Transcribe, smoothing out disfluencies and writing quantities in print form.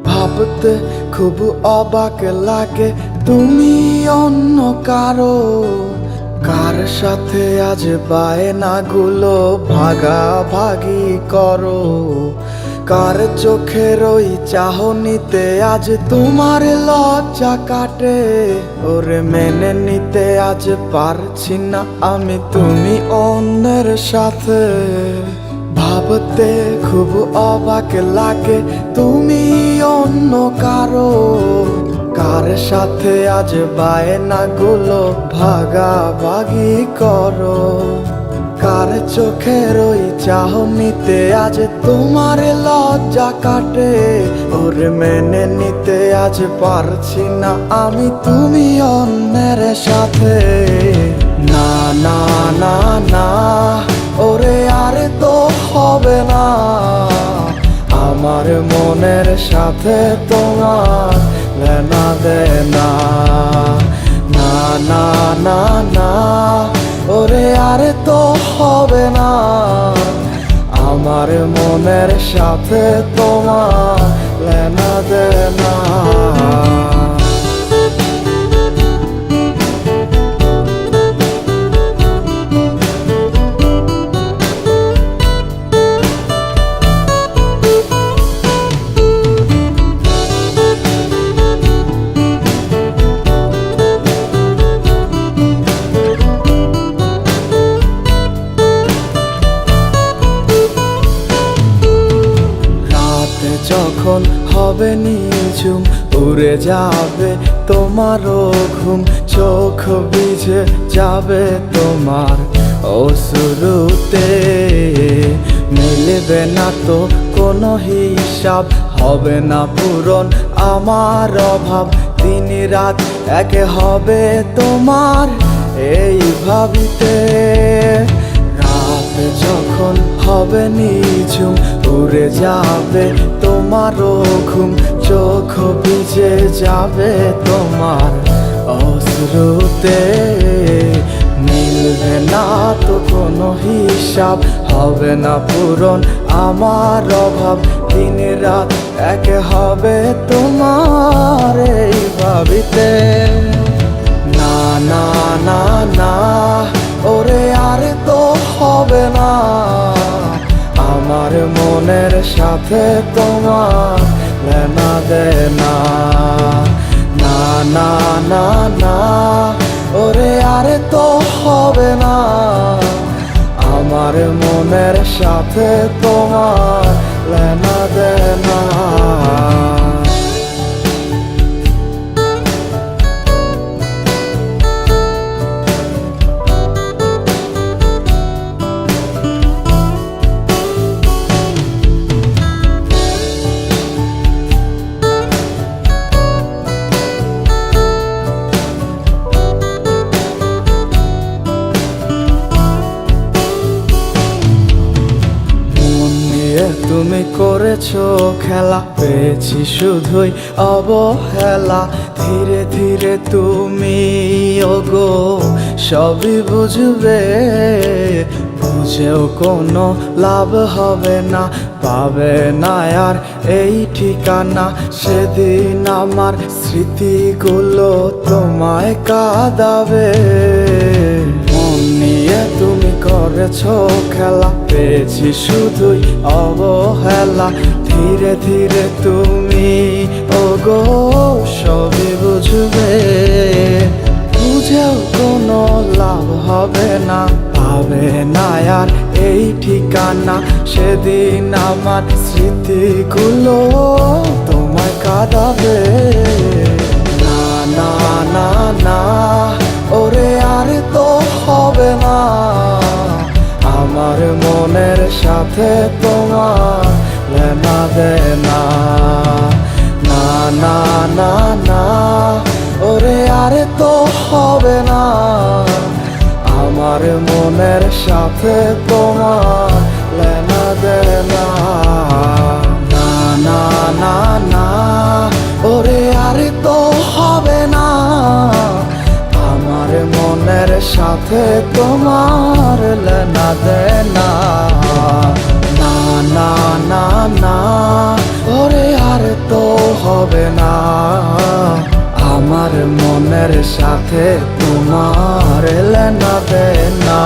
ভাবতে খুব অবাক লাগে তুমি অন্য কারো, কার সাথে আজ বায়নাগুলো ভাগাভাগি করো। কার চোখের ওই চাহনিতে আজ তোমার লজ্জা কাটে, ওরে মেনে নিতে আজ পারছি না আমি তুমি অন্যের সাথে। ভাবতে খুব অবাক লাগে তুমি অন্য কারো, কার সাথে আজ বায়নাগুলো ভাগাভাগি করো। কার চোখের ওই চাহনিতে আজ তোমার লজ্জা কাটে, ওরে মেনে নিতে আজ পারছি না আমি তুমি অন্যের সাথে। না না না না ওরে আর তো হবে না, আমার মনের সাথে তোমার লেনা দেনা। না না না না ওরে আর তো হবে না, আমার মনের সাথে তোমার লেনা দেনা। যখন হবে নিঝুম উড়ে যাবে তোমারও ঘুম, চোখ ভিজে যাবে তোমার অশ্রুতে। মিলবে না তো কোনো হিসাব, হবে না পূরণ আমার অভাব, দিন রাত এক হবে তোমার এই ভাবিতে। রাত যখন হবে নিঝুম উড়ে যাবে তোমারও ঘুম, চোখ ভিজে যাবে তোমার অশ্রুতে। মিলবে না তো কোনো হিসাব, হবে না পূরণ আমার অভাব, দিন রাত এক হবে তোমার এই ভাবিতে। না না না না ওরে আর তো হবে না, আমার মনের সাথে তোমার লেনা দেনা। না না না না ওরে আর তো হবে না, আমার মনের সাথে তোমার লেনা দেনা। তুমি করেছো খেলা, পেয়েছি শুধুই অবহেলা। ধীরে ধীরে তুমি ওগো সবই বুঝবে, বুঝেও কোনো লাভ হবে না, পাবে না আর এই ঠিকানা। সেদিন আমার স্মৃতিগুলো তোমায় কাঁদাবে, মন নিয়ে তুমি করেছো খেলা, পেয়েছি শুধুই অবহেলা। ধীরে ধীরে তুমি ওগো সবই বুঝবে, বুঝেও কোনো লাভ হবে না, পাবে না আর এই ঠিকানা। সেদিন আমার স্মৃতিগুলো তোমায় কাঁদাবে। না না না না ওরে আর তো হবে না, আমার মনের সাথে তোমার আমার মনের সাথে তোমার লেনা দেনা। না না না না, ওরে আর তো হবে না, আমার মনের সাথে তোমার লেনা দেনা। না না না না, ওরে আর তো হবে না, আমার মনের সাথে তোমার লেনা দেনা।